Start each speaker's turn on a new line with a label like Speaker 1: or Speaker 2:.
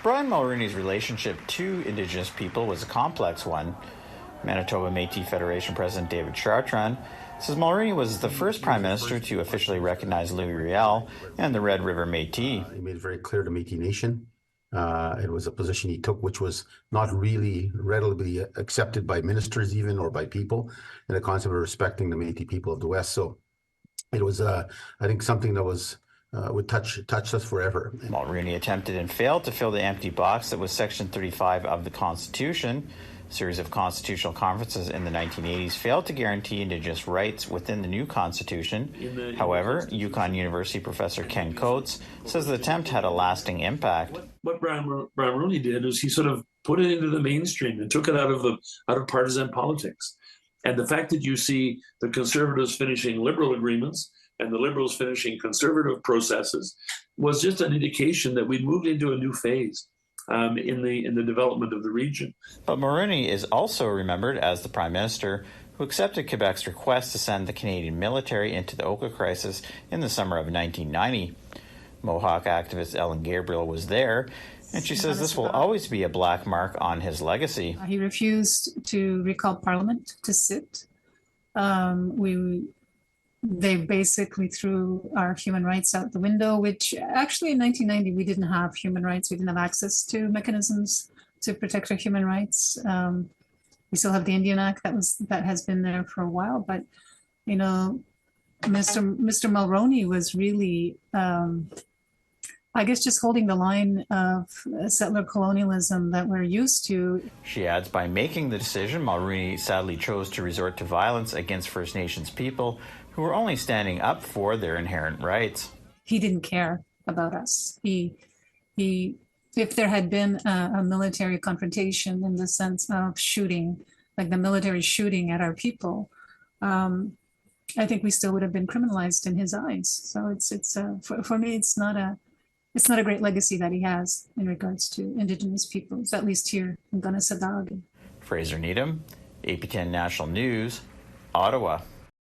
Speaker 1: Brian Mulroney's relationship to Indigenous people was a complex one. Manitoba Métis Federation President David Chartrand says Mulroney was the first Prime Minister to officially recognize Louis Riel and the Red River Métis.
Speaker 2: He made it very clear to Métis Nation. It was a position he took which was not really readily accepted by ministers even or by people, in the concept of respecting the Métis people of the West. So it was, I think, something that was would touch us forever.
Speaker 1: Mulroney attempted and failed to fill the empty box that was Section 35 of the Constitution. A series of constitutional conferences in the 1980s failed to guarantee Indigenous rights within the new Constitution. However, Yukon University professor Ken Coates says the attempt had a lasting impact.
Speaker 3: What Brian Mulroney did is he sort of put it into the mainstream and took it out of partisan politics. And the fact that you see the Conservatives finishing Liberal agreements and the Liberals finishing Conservative processes was just an indication that we'd moved into a new phase in the development of the region.
Speaker 1: But Mulroney is also remembered as the Prime Minister who accepted Quebec's request to send the Canadian military into the Oka Crisis in the summer of 1990. Mohawk activist Ellen Gabriel was there, and she says this will always be a black mark on his legacy.
Speaker 4: He refused to recall Parliament to sit. They basically threw our human rights out the window, which actually in 1990 we didn't have human rights. We didn't have access to mechanisms to protect our human rights. We still have the Indian Act that has been there for a while, but you know, Mr. Mulroney was really, I guess, just holding the line of settler colonialism that we're used to.
Speaker 1: She adds, by making the decision, Mulroney sadly chose to resort to violence against First Nations people who were only standing up for their inherent rights.
Speaker 4: He didn't care about us. He if there had been a military confrontation in the sense of shooting, like the military shooting at our people, I think we still would have been criminalized in his eyes. So it's for me, it's not a great legacy that he has in regards to Indigenous peoples, at least here in Kanehsatà.
Speaker 1: Fraser Needham, APTN National News, Ottawa.